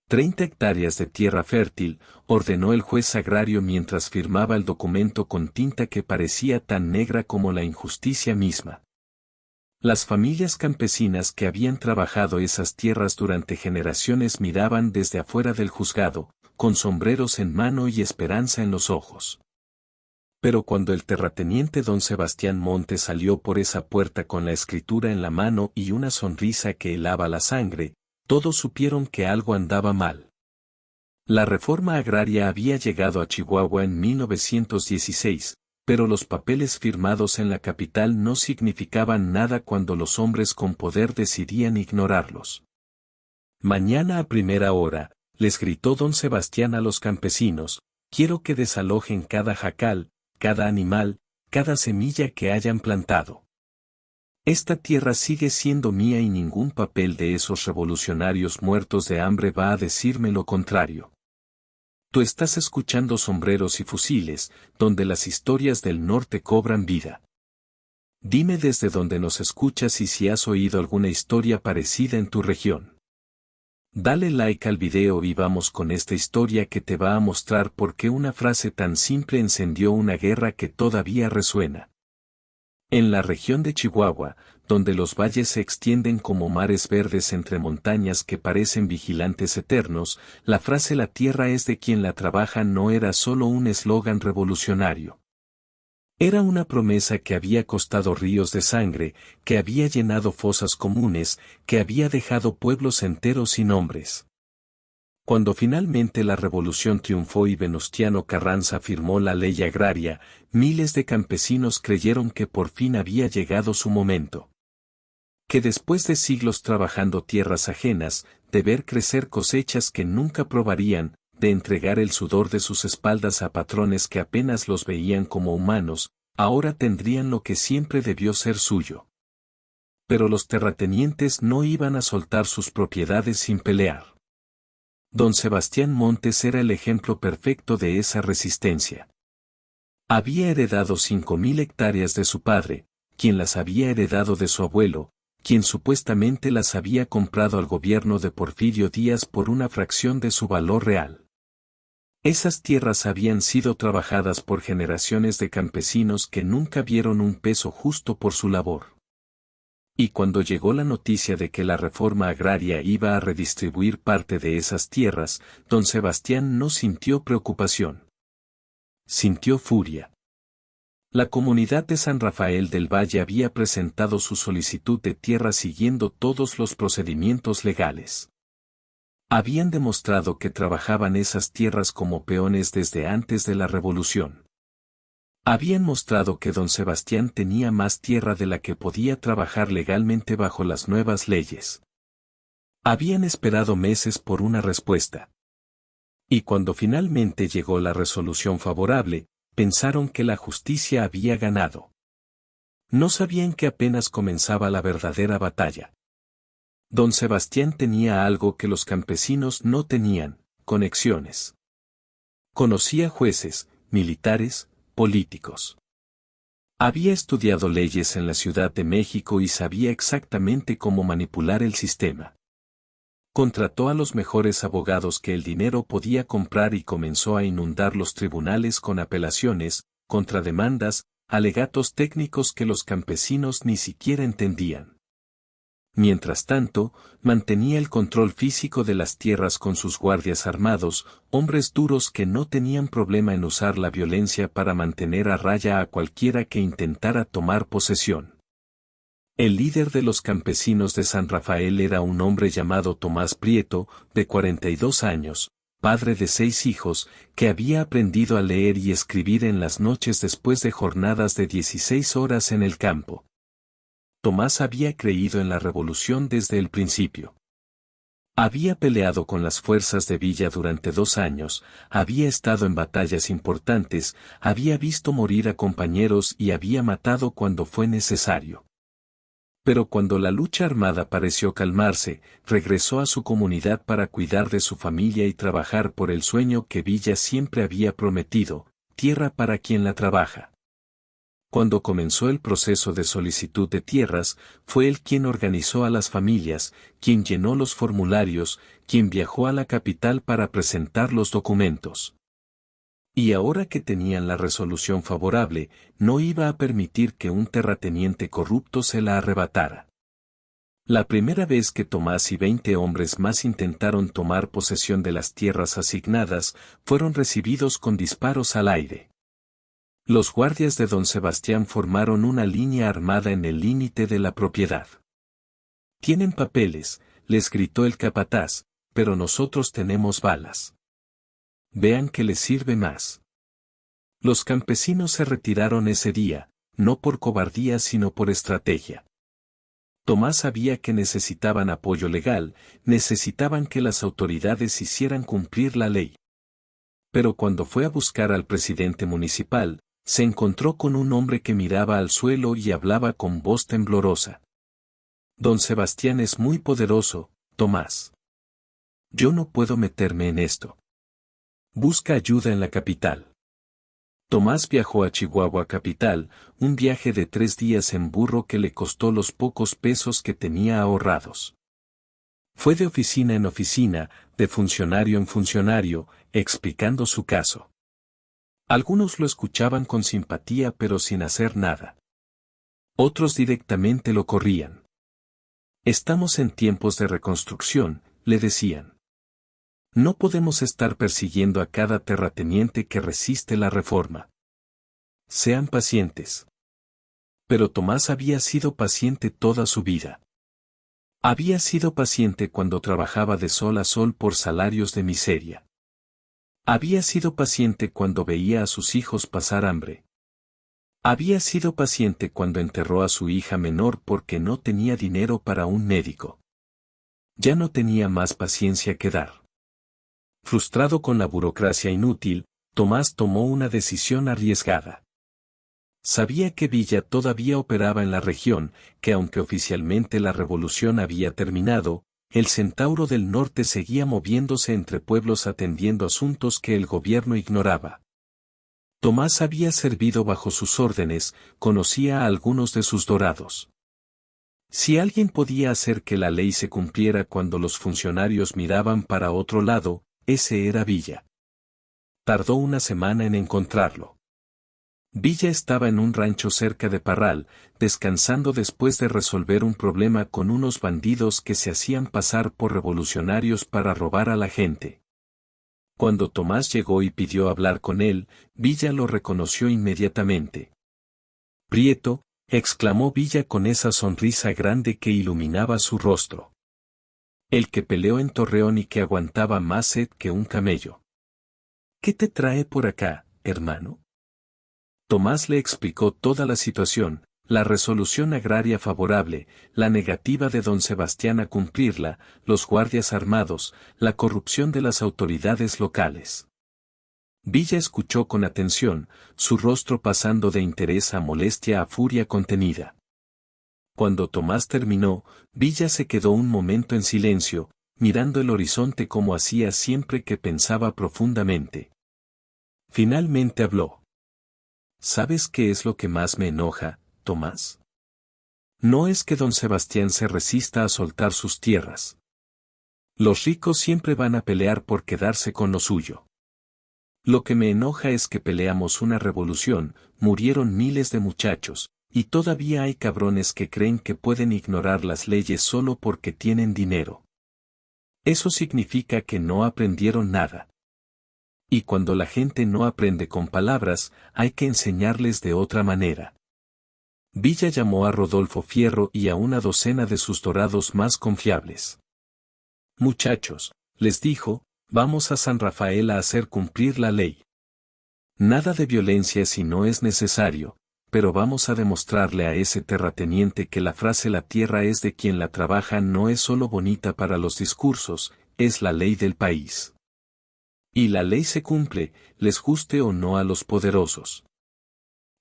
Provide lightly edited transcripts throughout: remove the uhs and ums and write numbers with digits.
30 hectáreas de tierra fértil, ordenó el juez agrario mientras firmaba el documento con tinta que parecía tan negra como la injusticia misma. Las familias campesinas que habían trabajado esas tierras durante generaciones miraban desde afuera del juzgado, con sombreros en mano y esperanza en los ojos. Pero cuando el terrateniente don Sebastián Montes salió por esa puerta con la escritura en la mano y una sonrisa que helaba la sangre, todos supieron que algo andaba mal. La reforma agraria había llegado a Chihuahua en 1916, pero los papeles firmados en la capital no significaban nada cuando los hombres con poder decidían ignorarlos. Mañana a primera hora, les gritó don Sebastián a los campesinos, quiero que desalojen cada jacal, cada animal, cada semilla que hayan plantado. Esta tierra sigue siendo mía y ningún papel de esos revolucionarios muertos de hambre va a decirme lo contrario. Tú estás escuchando Sombreros y Fusiles, donde las historias del norte cobran vida. Dime desde dónde nos escuchas y si has oído alguna historia parecida en tu región. Dale like al video y vamos con esta historia que te va a mostrar por qué una frase tan simple encendió una guerra que todavía resuena. En la región de Chihuahua, donde los valles se extienden como mares verdes entre montañas que parecen vigilantes eternos, la frase "la tierra es de quien la trabaja" no era solo un eslogan revolucionario. Era una promesa que había costado ríos de sangre, que había llenado fosas comunes, que había dejado pueblos enteros sin nombres. Cuando finalmente la revolución triunfó y Venustiano Carranza firmó la ley agraria, miles de campesinos creyeron que por fin había llegado su momento. Que después de siglos trabajando tierras ajenas, de ver crecer cosechas que nunca probarían, de entregar el sudor de sus espaldas a patrones que apenas los veían como humanos, ahora tendrían lo que siempre debió ser suyo. Pero los terratenientes no iban a soltar sus propiedades sin pelear. Don Sebastián Montes era el ejemplo perfecto de esa resistencia. Había heredado 5,000 hectáreas de su padre, quien las había heredado de su abuelo, quien supuestamente las había comprado al gobierno de Porfirio Díaz por una fracción de su valor real. Esas tierras habían sido trabajadas por generaciones de campesinos que nunca vieron un peso justo por su labor. Y cuando llegó la noticia de que la reforma agraria iba a redistribuir parte de esas tierras, don Sebastián no sintió preocupación. Sintió furia. La comunidad de San Rafael del Valle había presentado su solicitud de tierra siguiendo todos los procedimientos legales. Habían demostrado que trabajaban esas tierras como peones desde antes de la revolución. Habían mostrado que don Sebastián tenía más tierra de la que podía trabajar legalmente bajo las nuevas leyes. Habían esperado meses por una respuesta. Y cuando finalmente llegó la resolución favorable, pensaron que la justicia había ganado. No sabían que apenas comenzaba la verdadera batalla. Don Sebastián tenía algo que los campesinos no tenían: conexiones. Conocía jueces, militares, políticos. Había estudiado leyes en la Ciudad de México y sabía exactamente cómo manipular el sistema. Contrató a los mejores abogados que el dinero podía comprar y comenzó a inundar los tribunales con apelaciones, contrademandas, alegatos técnicos que los campesinos ni siquiera entendían. Mientras tanto, mantenía el control físico de las tierras con sus guardias armados, hombres duros que no tenían problema en usar la violencia para mantener a raya a cualquiera que intentara tomar posesión. El líder de los campesinos de San Rafael era un hombre llamado Tomás Prieto, de 42 años, padre de 6 hijos, que había aprendido a leer y escribir en las noches después de jornadas de 16 horas en el campo. Tomás había creído en la revolución desde el principio. Había peleado con las fuerzas de Villa durante 2 años, había estado en batallas importantes, había visto morir a compañeros y había matado cuando fue necesario. Pero cuando la lucha armada pareció calmarse, regresó a su comunidad para cuidar de su familia y trabajar por el sueño que Villa siempre había prometido: tierra para quien la trabaja. Cuando comenzó el proceso de solicitud de tierras, fue él quien organizó a las familias, quien llenó los formularios, quien viajó a la capital para presentar los documentos. Y ahora que tenían la resolución favorable, no iba a permitir que un terrateniente corrupto se la arrebatara. La primera vez que Tomás y 20 hombres más intentaron tomar posesión de las tierras asignadas, fueron recibidos con disparos al aire. Los guardias de don Sebastián formaron una línea armada en el límite de la propiedad. «Tienen papeles», les gritó el capataz, «pero nosotros tenemos balas. Vean que les sirve más». Los campesinos se retiraron ese día, no por cobardía sino por estrategia. Tomás sabía que necesitaban apoyo legal, necesitaban que las autoridades hicieran cumplir la ley. Pero cuando fue a buscar al presidente municipal, se encontró con un hombre que miraba al suelo y hablaba con voz temblorosa. «Don Sebastián es muy poderoso, Tomás. Yo no puedo meterme en esto. Busca ayuda en la capital». Tomás viajó a Chihuahua capital, un viaje de 3 días en burro que le costó los pocos pesos que tenía ahorrados. Fue de oficina en oficina, de funcionario en funcionario, explicando su caso. Algunos lo escuchaban con simpatía pero sin hacer nada. Otros directamente lo corrían. «Estamos en tiempos de reconstrucción», le decían. «No podemos estar persiguiendo a cada terrateniente que resiste la reforma. Sean pacientes». Pero Tomás había sido paciente toda su vida. Había sido paciente cuando trabajaba de sol a sol por salarios de miseria. Había sido paciente cuando veía a sus hijos pasar hambre. Había sido paciente cuando enterró a su hija menor porque no tenía dinero para un médico. Ya no tenía más paciencia que dar. Frustrado con la burocracia inútil, Tomás tomó una decisión arriesgada. Sabía que Villa todavía operaba en la región, que aunque oficialmente la revolución había terminado, el Centauro del Norte seguía moviéndose entre pueblos atendiendo asuntos que el gobierno ignoraba. Tomás había servido bajo sus órdenes, conocía a algunos de sus dorados. Si alguien podía hacer que la ley se cumpliera cuando los funcionarios miraban para otro lado, ese era Villa. Tardó una semana en encontrarlo. Villa estaba en un rancho cerca de Parral, descansando después de resolver un problema con unos bandidos que se hacían pasar por revolucionarios para robar a la gente. Cuando Tomás llegó y pidió hablar con él, Villa lo reconoció inmediatamente. «Prieto», exclamó Villa con esa sonrisa grande que iluminaba su rostro. «El que peleó en Torreón y que aguantaba más sed que un camello. ¿Qué te trae por acá, hermano?». Tomás le explicó toda la situación, la resolución agraria favorable, la negativa de don Sebastián a cumplirla, los guardias armados, la corrupción de las autoridades locales. Villa escuchó con atención, su rostro pasando de interés a molestia a furia contenida. Cuando Tomás terminó, Villa se quedó un momento en silencio, mirando el horizonte como hacía siempre que pensaba profundamente. Finalmente habló. «¿Sabes qué es lo que más me enoja, Tomás? No es que don Sebastián se resista a soltar sus tierras. Los ricos siempre van a pelear por quedarse con lo suyo. Lo que me enoja es que peleamos una revolución, murieron miles de muchachos, y todavía hay cabrones que creen que pueden ignorar las leyes solo porque tienen dinero. Eso significa que no aprendieron nada. Y cuando la gente no aprende con palabras, hay que enseñarles de otra manera». Villa llamó a Rodolfo Fierro y a una docena de sus dorados más confiables. «Muchachos», les dijo, «vamos a San Rafael a hacer cumplir la ley. Nada de violencia si no es necesario, pero vamos a demostrarle a ese terrateniente que la frase «la tierra es de quien la trabaja» no es solo bonita para los discursos, es la ley del país. Y la ley se cumple, les guste o no a los poderosos».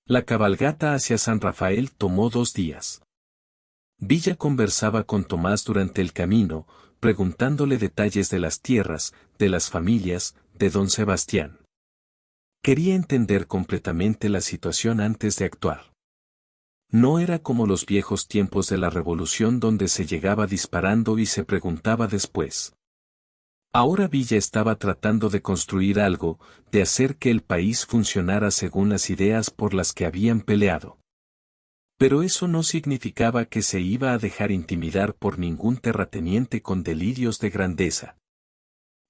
La cabalgata hacia San Rafael tomó 2 días. Villa conversaba con Tomás durante el camino, preguntándole detalles de las tierras, de las familias, de don Sebastián. Quería entender completamente la situación antes de actuar. No era como los viejos tiempos de la revolución donde se llegaba disparando y se preguntaba después. Ahora Villa estaba tratando de construir algo, de hacer que el país funcionara según las ideas por las que habían peleado. Pero eso no significaba que se iba a dejar intimidar por ningún terrateniente con delirios de grandeza.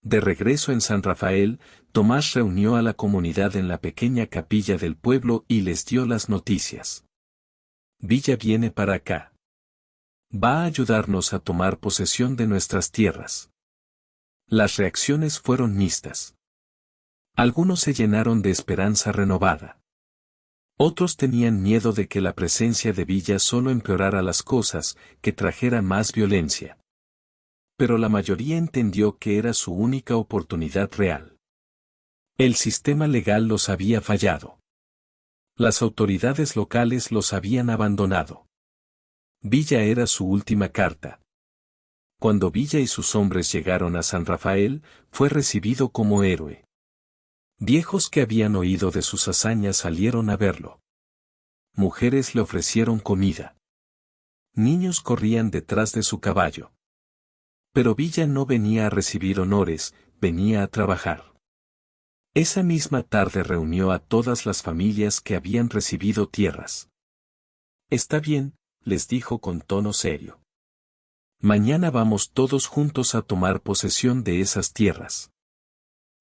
De regreso en San Rafael, Tomás reunió a la comunidad en la pequeña capilla del pueblo y les dio las noticias. Villa viene para acá. Va a ayudarnos a tomar posesión de nuestras tierras. Las reacciones fueron mixtas. Algunos se llenaron de esperanza renovada. Otros tenían miedo de que la presencia de Villa solo empeorara las cosas, que trajera más violencia. Pero la mayoría entendió que era su única oportunidad real. El sistema legal los había fallado. Las autoridades locales los habían abandonado. Villa era su última carta. Cuando Villa y sus hombres llegaron a San Rafael, fue recibido como héroe. Viejos que habían oído de sus hazañas salieron a verlo. Mujeres le ofrecieron comida. Niños corrían detrás de su caballo. Pero Villa no venía a recibir honores, venía a trabajar. Esa misma tarde reunió a todas las familias que habían recibido tierras. Está bien, les dijo con tono serio. Mañana vamos todos juntos a tomar posesión de esas tierras.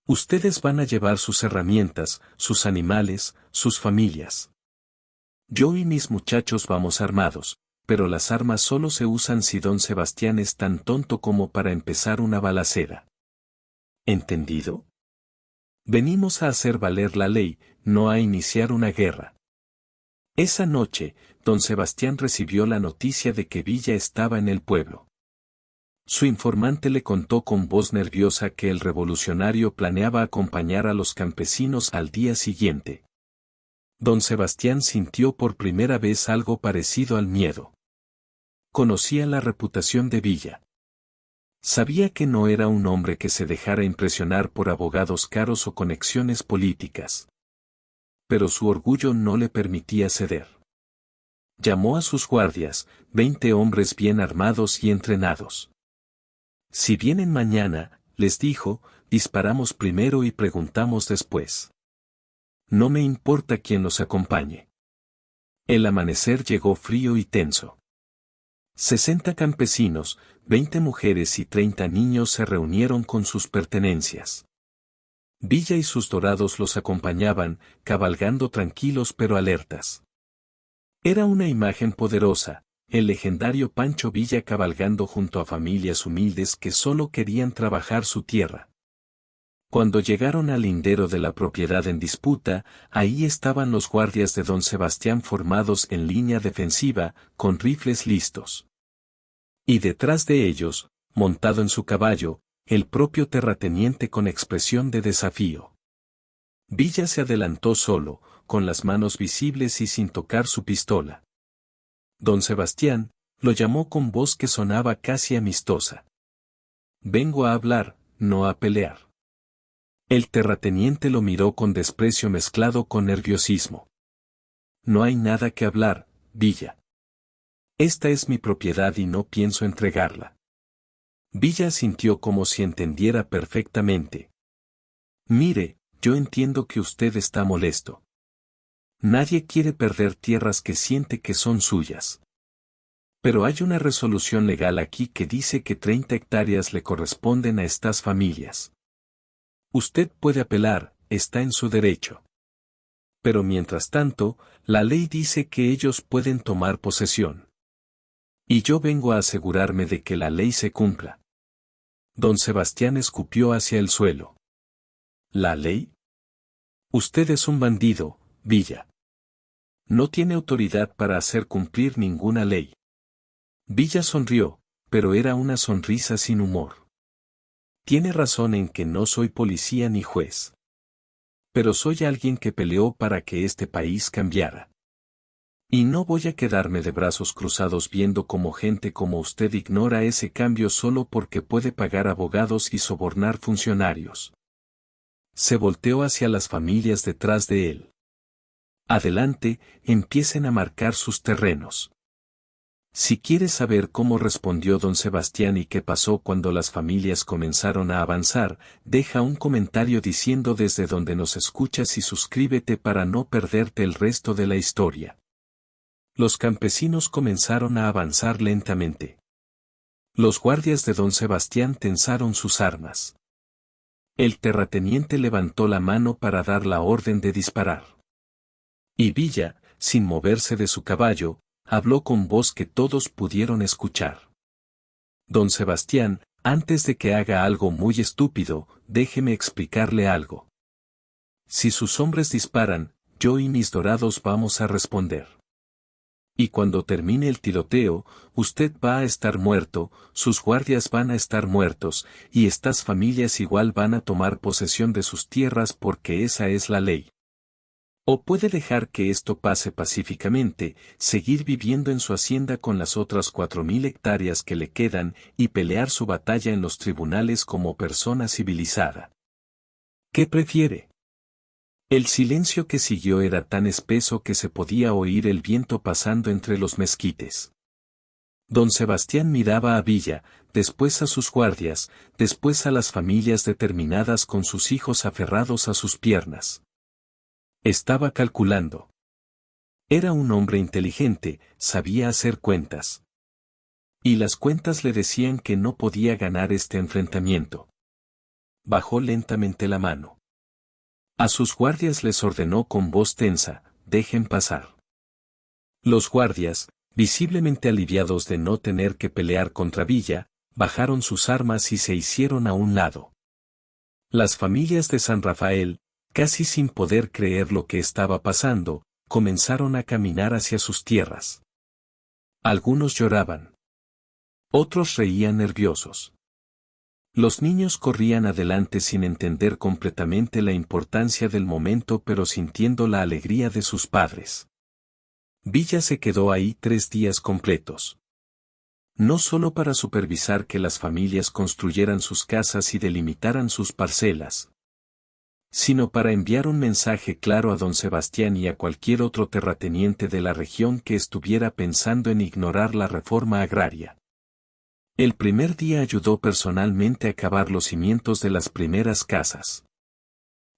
Ustedes van a llevar sus herramientas, sus animales, sus familias. Yo y mis muchachos vamos armados, pero las armas solo se usan si don Sebastián es tan tonto como para empezar una balacera. ¿Entendido? Venimos a hacer valer la ley, no a iniciar una guerra. Esa noche, don Sebastián recibió la noticia de que Villa estaba en el pueblo. Su informante le contó con voz nerviosa que el revolucionario planeaba acompañar a los campesinos al día siguiente. Don Sebastián sintió por primera vez algo parecido al miedo. Conocía la reputación de Villa. Sabía que no era un hombre que se dejara impresionar por abogados caros o conexiones políticas. Pero su orgullo no le permitía ceder. Llamó a sus guardias, 20 hombres bien armados y entrenados. Si vienen mañana, les dijo, disparamos primero y preguntamos después. No me importa quién los acompañe. El amanecer llegó frío y tenso. 60 campesinos, 20 mujeres y 30 niños se reunieron con sus pertenencias. Villa y sus dorados los acompañaban, cabalgando tranquilos pero alertas. Era una imagen poderosa, el legendario Pancho Villa cabalgando junto a familias humildes que solo querían trabajar su tierra. Cuando llegaron al lindero de la propiedad en disputa, ahí estaban los guardias de don Sebastián formados en línea defensiva, con rifles listos. Y detrás de ellos, montado en su caballo, el propio terrateniente con expresión de desafío. Villa se adelantó solo, con las manos visibles y sin tocar su pistola. Don Sebastián lo llamó con voz que sonaba casi amistosa. Vengo a hablar, no a pelear. El terrateniente lo miró con desprecio mezclado con nerviosismo. No hay nada que hablar, Villa. Esta es mi propiedad y no pienso entregarla. Villa sintió como si entendiera perfectamente. Mire, yo entiendo que usted está molesto. Nadie quiere perder tierras que siente que son suyas. Pero hay una resolución legal aquí que dice que 30 hectáreas le corresponden a estas familias. Usted puede apelar, está en su derecho. Pero mientras tanto, la ley dice que ellos pueden tomar posesión. Y yo vengo a asegurarme de que la ley se cumpla. Don Sebastián escupió hacia el suelo. ¿La ley? Usted es un bandido, Villa. No tiene autoridad para hacer cumplir ninguna ley. Villa sonrió, pero era una sonrisa sin humor. Tiene razón en que no soy policía ni juez. Pero soy alguien que peleó para que este país cambiara. Y no voy a quedarme de brazos cruzados viendo cómo gente como usted ignora ese cambio solo porque puede pagar abogados y sobornar funcionarios. Se volteó hacia las familias detrás de él. Adelante, empiecen a marcar sus terrenos. Si quieres saber cómo respondió don Sebastián y qué pasó cuando las familias comenzaron a avanzar, deja un comentario diciendo desde donde nos escuchas y suscríbete para no perderte el resto de la historia. Los campesinos comenzaron a avanzar lentamente. Los guardias de don Sebastián tensaron sus armas. El terrateniente levantó la mano para dar la orden de disparar. Y Villa, sin moverse de su caballo, habló con voz que todos pudieron escuchar. Don Sebastián, antes de que haga algo muy estúpido, déjeme explicarle algo. Si sus hombres disparan, yo y mis dorados vamos a responder. Y cuando termine el tiroteo, usted va a estar muerto, sus guardias van a estar muertos, y estas familias igual van a tomar posesión de sus tierras porque esa es la ley. O puede dejar que esto pase pacíficamente, seguir viviendo en su hacienda con las otras 4.000 hectáreas que le quedan y pelear su batalla en los tribunales como persona civilizada. ¿Qué prefiere? El silencio que siguió era tan espeso que se podía oír el viento pasando entre los mezquites. Don Sebastián miraba a Villa, después a sus guardias, después a las familias determinadas con sus hijos aferrados a sus piernas. Estaba calculando. Era un hombre inteligente, sabía hacer cuentas. Y las cuentas le decían que no podía ganar este enfrentamiento. Bajó lentamente la mano. A sus guardias les ordenó con voz tensa, dejen pasar. Los guardias, visiblemente aliviados de no tener que pelear contra Villa, bajaron sus armas y se hicieron a un lado. Las familias de San Rafael, casi sin poder creer lo que estaba pasando, comenzaron a caminar hacia sus tierras. Algunos lloraban. Otros reían nerviosos. Los niños corrían adelante sin entender completamente la importancia del momento pero sintiendo la alegría de sus padres. Villa se quedó ahí 3 días completos. No solo para supervisar que las familias construyeran sus casas y delimitaran sus parcelas, sino para enviar un mensaje claro a don Sebastián y a cualquier otro terrateniente de la región que estuviera pensando en ignorar la reforma agraria. El primer día ayudó personalmente a cavar los cimientos de las primeras casas.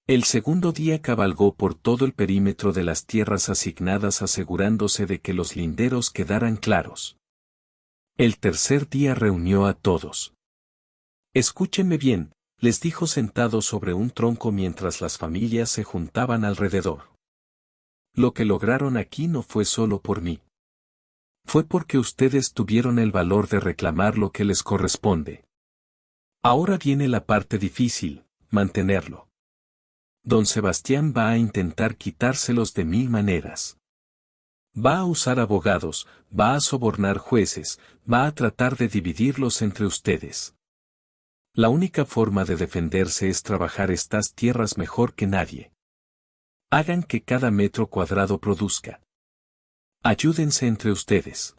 El segundo día cabalgó por todo el perímetro de las tierras asignadas asegurándose de que los linderos quedaran claros. El tercer día reunió a todos. Escúchenme bien, les dijo sentado sobre un tronco mientras las familias se juntaban alrededor. Lo que lograron aquí no fue solo por mí. Fue porque ustedes tuvieron el valor de reclamar lo que les corresponde. Ahora viene la parte difícil, mantenerlo. Don Sebastián va a intentar quitárselos de 1000 maneras. Va a usar abogados, va a sobornar jueces, va a tratar de dividirlos entre ustedes. La única forma de defenderse es trabajar estas tierras mejor que nadie. Hagan que cada metro cuadrado produzca. Ayúdense entre ustedes.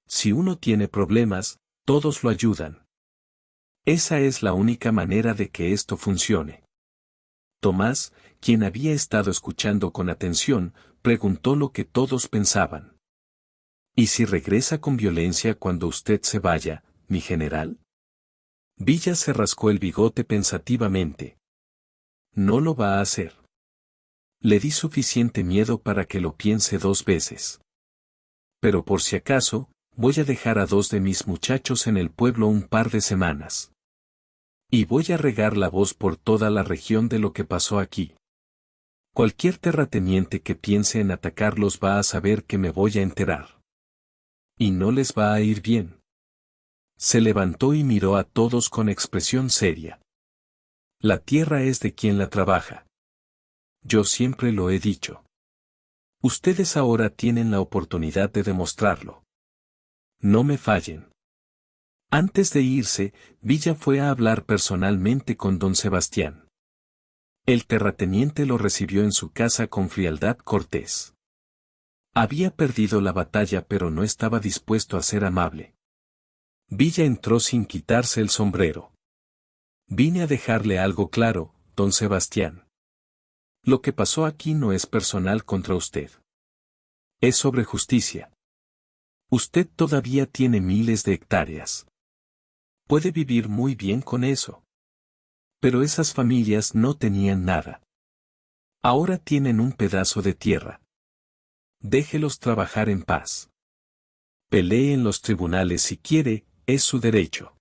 Si uno tiene problemas, todos lo ayudan. Esa es la única manera de que esto funcione. Tomás, quien había estado escuchando con atención, preguntó lo que todos pensaban. ¿Y si regresa con violencia cuando usted se vaya, mi general? Villa se rascó el bigote pensativamente. No lo va a hacer. Le di suficiente miedo para que lo piense 2 veces. Pero por si acaso, voy a dejar a 2 de mis muchachos en el pueblo un par de semanas. Y voy a regar la voz por toda la región de lo que pasó aquí. Cualquier terrateniente que piense en atacarlos va a saber que me voy a enterar. Y no les va a ir bien. Se levantó y miró a todos con expresión seria. La tierra es de quien la trabaja. Yo siempre lo he dicho. Ustedes ahora tienen la oportunidad de demostrarlo. No me fallen. Antes de irse, Villa fue a hablar personalmente con don Sebastián. El terrateniente lo recibió en su casa con frialdad cortés. Había perdido la batalla pero no estaba dispuesto a ser amable. Villa entró sin quitarse el sombrero. Vine a dejarle algo claro, don Sebastián. Lo que pasó aquí no es personal contra usted. Es sobre justicia. Usted todavía tiene miles de hectáreas. Puede vivir muy bien con eso. Pero esas familias no tenían nada. Ahora tienen un pedazo de tierra. Déjelos trabajar en paz. Pelee en los tribunales si quiere, es su derecho.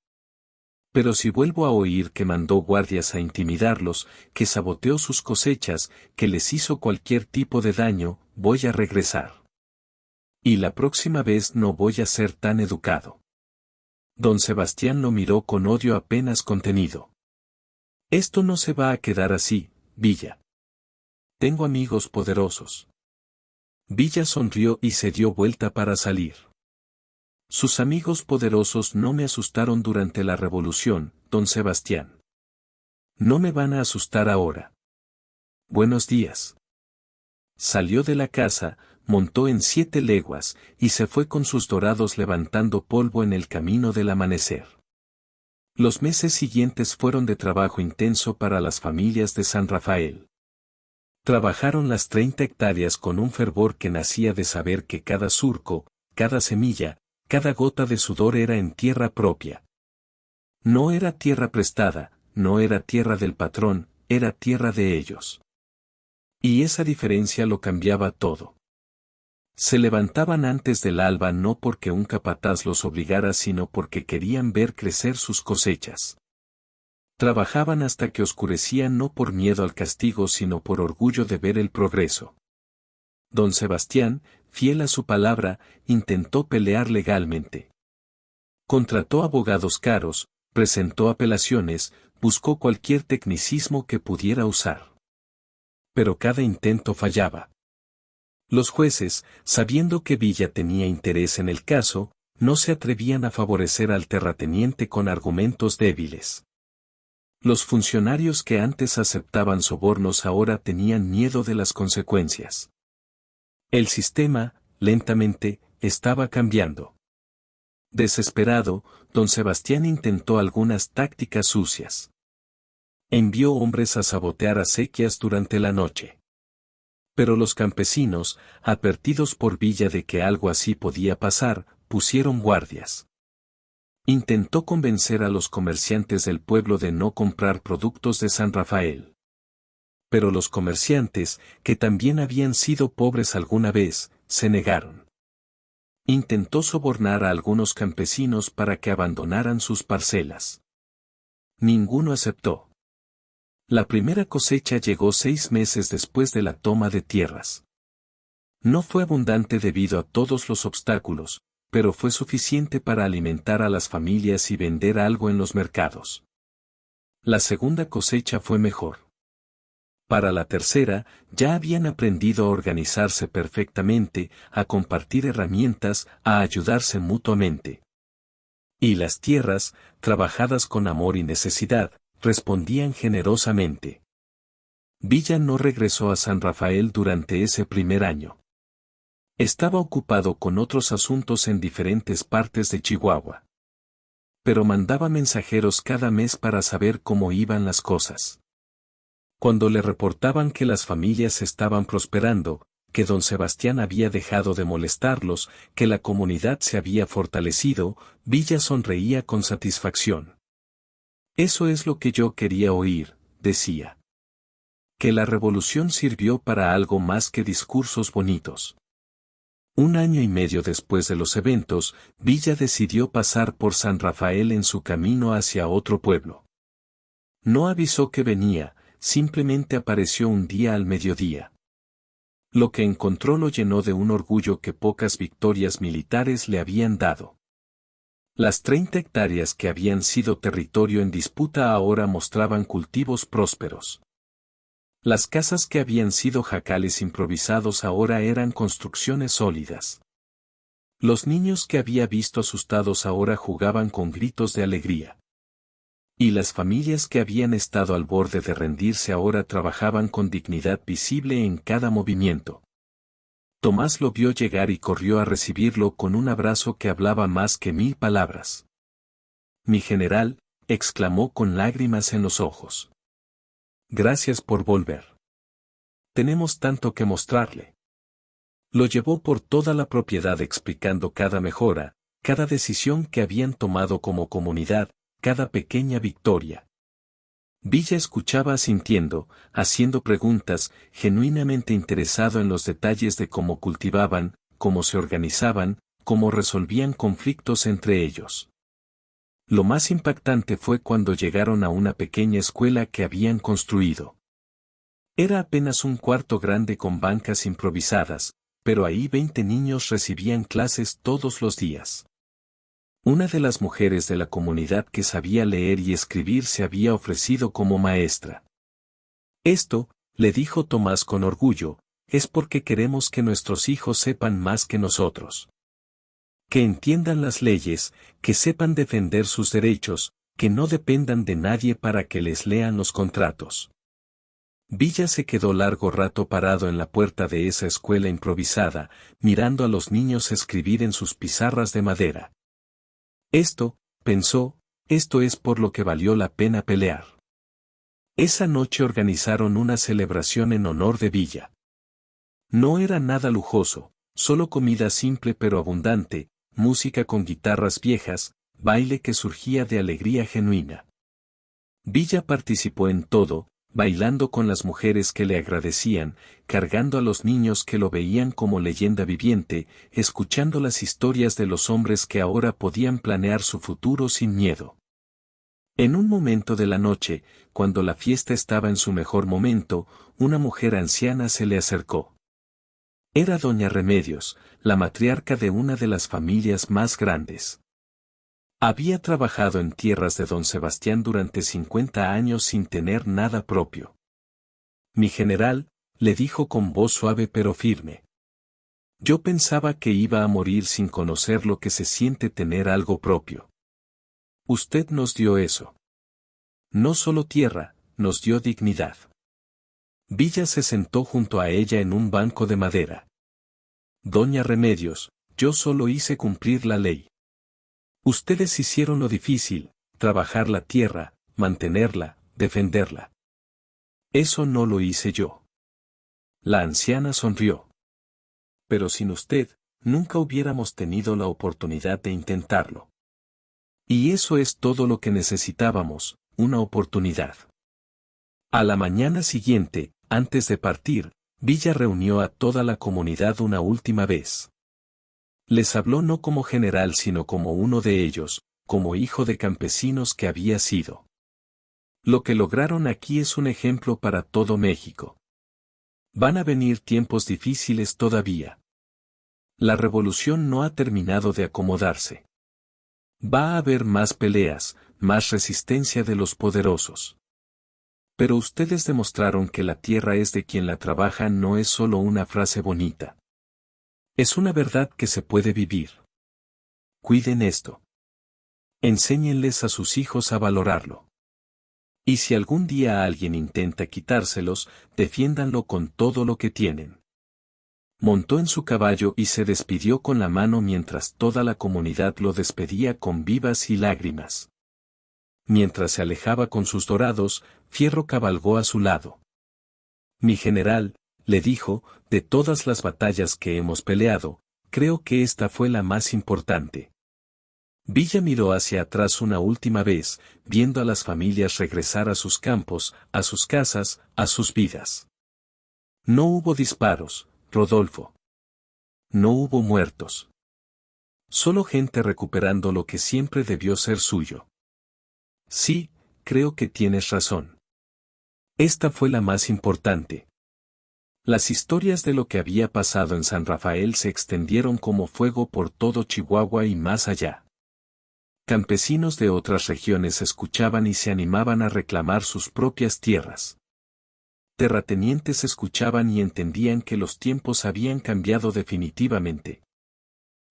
Pero si vuelvo a oír que mandó guardias a intimidarlos, que saboteó sus cosechas, que les hizo cualquier tipo de daño, voy a regresar. Y la próxima vez no voy a ser tan educado. Don Sebastián lo miró con odio apenas contenido. Esto no se va a quedar así, Villa. Tengo amigos poderosos. Villa sonrió y se dio vuelta para salir. Sus amigos poderosos no me asustaron durante la revolución, don Sebastián. No me van a asustar ahora. Buenos días. Salió de la casa, montó en 7 leguas, y se fue con sus dorados levantando polvo en el camino del amanecer. Los meses siguientes fueron de trabajo intenso para las familias de San Rafael. Trabajaron las 30 hectáreas con un fervor que nacía de saber que cada surco, cada semilla, cada gota de sudor era en tierra propia. No era tierra prestada, no era tierra del patrón, era tierra de ellos. Y esa diferencia lo cambiaba todo. Se levantaban antes del alba no porque un capataz los obligara sino porque querían ver crecer sus cosechas. Trabajaban hasta que oscurecía no por miedo al castigo sino por orgullo de ver el progreso. Don Sebastián, fiel a su palabra, intentó pelear legalmente. Contrató abogados caros, presentó apelaciones, buscó cualquier tecnicismo que pudiera usar. Pero cada intento fallaba. Los jueces, sabiendo que Villa tenía interés en el caso, no se atrevían a favorecer al terrateniente con argumentos débiles. Los funcionarios que antes aceptaban sobornos ahora tenían miedo de las consecuencias. El sistema, lentamente, estaba cambiando. Desesperado, don Sebastián intentó algunas tácticas sucias. Envió hombres a sabotear acequias durante la noche. Pero los campesinos, advertidos por Villa de que algo así podía pasar, pusieron guardias. Intentó convencer a los comerciantes del pueblo de no comprar productos de San Rafael. Pero los comerciantes, que también habían sido pobres alguna vez, se negaron. Intentó sobornar a algunos campesinos para que abandonaran sus parcelas. Ninguno aceptó. La primera cosecha llegó 6 meses después de la toma de tierras. No fue abundante debido a todos los obstáculos, pero fue suficiente para alimentar a las familias y vender algo en los mercados. La segunda cosecha fue mejor. Para la tercera, ya habían aprendido a organizarse perfectamente, a compartir herramientas, a ayudarse mutuamente. Y las tierras, trabajadas con amor y necesidad, respondían generosamente. Villa no regresó a San Rafael durante ese primer año. Estaba ocupado con otros asuntos en diferentes partes de Chihuahua. Pero mandaba mensajeros cada mes para saber cómo iban las cosas. Cuando le reportaban que las familias estaban prosperando, que don Sebastián había dejado de molestarlos, que la comunidad se había fortalecido, Villa sonreía con satisfacción. Eso es lo que yo quería oír, decía. Que la revolución sirvió para algo más que discursos bonitos. 1 año y medio después de los eventos, Villa decidió pasar por San Rafael en su camino hacia otro pueblo. No avisó que venía, simplemente apareció un día al mediodía. Lo que encontró lo llenó de un orgullo que pocas victorias militares le habían dado. Las 30 hectáreas que habían sido territorio en disputa ahora mostraban cultivos prósperos. Las casas que habían sido jacales improvisados ahora eran construcciones sólidas. Los niños que había visto asustados ahora jugaban con gritos de alegría. Y las familias que habían estado al borde de rendirse ahora trabajaban con dignidad visible en cada movimiento. Tomás lo vio llegar y corrió a recibirlo con un abrazo que hablaba más que 1000 palabras. «Mi general», exclamó con lágrimas en los ojos. «Gracias por volver». tenemos tanto que mostrarle. Lo llevó por toda la propiedad explicando cada mejora, cada decisión que habían tomado como comunidad, cada pequeña victoria. Villa escuchaba asintiendo, haciendo preguntas, genuinamente interesado en los detalles de cómo cultivaban, cómo se organizaban, cómo resolvían conflictos entre ellos. Lo más impactante fue cuando llegaron a una pequeña escuela que habían construido. Era apenas un cuarto grande con bancas improvisadas, pero ahí 20 niños recibían clases todos los días. Una de las mujeres de la comunidad que sabía leer y escribir se había ofrecido como maestra. Esto, le dijo Tomás con orgullo, es porque queremos que nuestros hijos sepan más que nosotros. Que entiendan las leyes, que sepan defender sus derechos, que no dependan de nadie para que les lean los contratos. Villa se quedó largo rato parado en la puerta de esa escuela improvisada, mirando a los niños escribir en sus pizarras de madera. Esto, pensó, esto es por lo que valió la pena pelear. Esa noche organizaron una celebración en honor de Villa. No era nada lujoso, solo comida simple pero abundante, música con guitarras viejas, baile que surgía de alegría genuina. Villa participó en todo, bailando con las mujeres que le agradecían, cargando a los niños que lo veían como leyenda viviente, escuchando las historias de los hombres que ahora podían planear su futuro sin miedo. En un momento de la noche, cuando la fiesta estaba en su mejor momento, una mujer anciana se le acercó. Era doña Remedios, la matriarca de una de las familias más grandes. Había trabajado en tierras de don Sebastián durante 50 años sin tener nada propio. Mi general, le dijo con voz suave pero firme. Yo pensaba que iba a morir sin conocer lo que se siente tener algo propio. Usted nos dio eso. No solo tierra, nos dio dignidad. Villa se sentó junto a ella en un banco de madera. Doña Remedios, yo solo hice cumplir la ley. Ustedes hicieron lo difícil, trabajar la tierra, mantenerla, defenderla. Eso no lo hice yo. La anciana sonrió. Pero sin usted, nunca hubiéramos tenido la oportunidad de intentarlo. Y eso es todo lo que necesitábamos, una oportunidad. A la mañana siguiente, antes de partir, Villa reunió a toda la comunidad una última vez. Les habló no como general sino como uno de ellos, como hijo de campesinos que había sido. Lo que lograron aquí es un ejemplo para todo México. Van a venir tiempos difíciles todavía. La revolución no ha terminado de acomodarse. Va a haber más peleas, más resistencia de los poderosos. Pero ustedes demostraron que la tierra es de quien la trabaja, no es solo una frase bonita. Es una verdad que se puede vivir. Cuiden esto. Enséñenles a sus hijos a valorarlo. Y si algún día alguien intenta quitárselos, defiéndanlo con todo lo que tienen. Montó en su caballo y se despidió con la mano mientras toda la comunidad lo despedía con vivas y lágrimas. Mientras se alejaba con sus dorados, Fierro cabalgó a su lado. Mi general, le dijo, de todas las batallas que hemos peleado, creo que esta fue la más importante. Villa miró hacia atrás una última vez, viendo a las familias regresar a sus campos, a sus casas, a sus vidas. No hubo disparos, Rodolfo. No hubo muertos. Solo gente recuperando lo que siempre debió ser suyo. Sí, creo que tienes razón. Esta fue la más importante. Las historias de lo que había pasado en San Rafael se extendieron como fuego por todo Chihuahua y más allá. Campesinos de otras regiones escuchaban y se animaban a reclamar sus propias tierras. Terratenientes escuchaban y entendían que los tiempos habían cambiado definitivamente.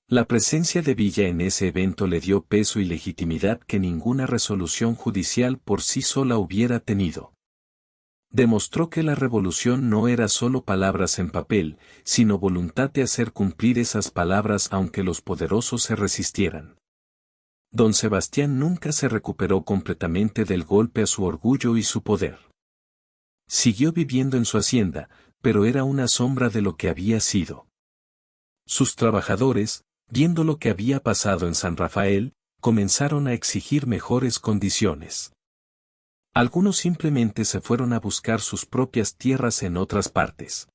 La presencia de Villa en ese evento le dio peso y legitimidad que ninguna resolución judicial por sí sola hubiera tenido. Demostró que la revolución no era solo palabras en papel, sino voluntad de hacer cumplir esas palabras aunque los poderosos se resistieran. Don Sebastián nunca se recuperó completamente del golpe a su orgullo y su poder. Siguió viviendo en su hacienda, pero era una sombra de lo que había sido. Sus trabajadores, viendo lo que había pasado en San Rafael, comenzaron a exigir mejores condiciones. Algunos simplemente se fueron a buscar sus propias tierras en otras partes.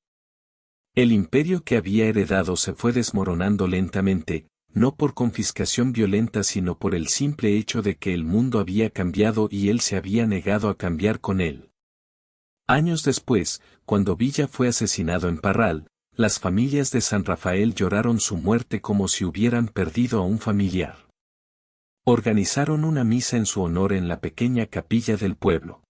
El imperio que había heredado se fue desmoronando lentamente, no por confiscación violenta sino por el simple hecho de que el mundo había cambiado y él se había negado a cambiar con él. Años después, cuando Villa fue asesinado en Parral, las familias de San Rafael lloraron su muerte como si hubieran perdido a un familiar. Organizaron una misa en su honor en la pequeña capilla del pueblo.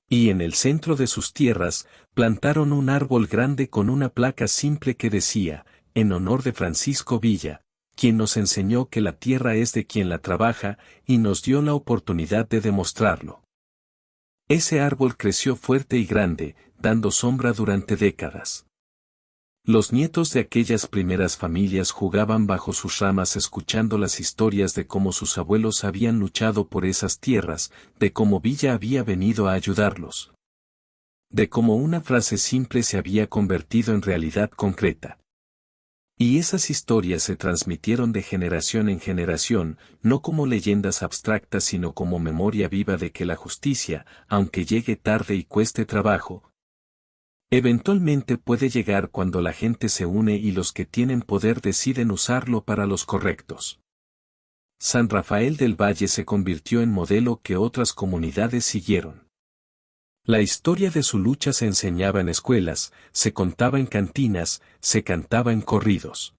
Y en el centro de sus tierras, plantaron un árbol grande con una placa simple que decía, en honor de Francisco Villa, quien nos enseñó que la tierra es de quien la trabaja, y nos dio la oportunidad de demostrarlo. Ese árbol creció fuerte y grande, dando sombra durante décadas. Los nietos de aquellas primeras familias jugaban bajo sus ramas escuchando las historias de cómo sus abuelos habían luchado por esas tierras, de cómo Villa había venido a ayudarlos. De cómo una frase simple se había convertido en realidad concreta. Y esas historias se transmitieron de generación en generación, no como leyendas abstractas sino como memoria viva de que la justicia, aunque llegue tarde y cueste trabajo, eventualmente puede llegar cuando la gente se une y los que tienen poder deciden usarlo para los correctos. San Rafael del Valle se convirtió en modelo que otras comunidades siguieron. La historia de su lucha se enseñaba en escuelas, se contaba en cantinas, se cantaba en corridos.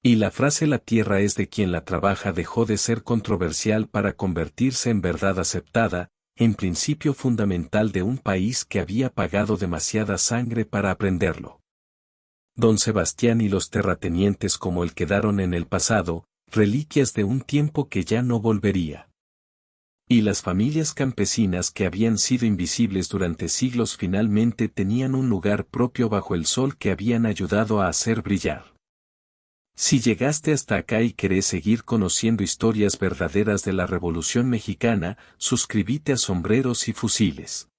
Y la frase "la tierra es de quien la trabaja" dejó de ser controversial para convertirse en verdad aceptada, en principio fundamental de un país que había pagado demasiada sangre para aprenderlo. Don Sebastián y los terratenientes como él quedaron en el pasado, reliquias de un tiempo que ya no volvería. Y las familias campesinas que habían sido invisibles durante siglos finalmente tenían un lugar propio bajo el sol que habían ayudado a hacer brillar. Si llegaste hasta acá y querés seguir conociendo historias verdaderas de la Revolución Mexicana, suscríbete a Sombreros y Fusiles.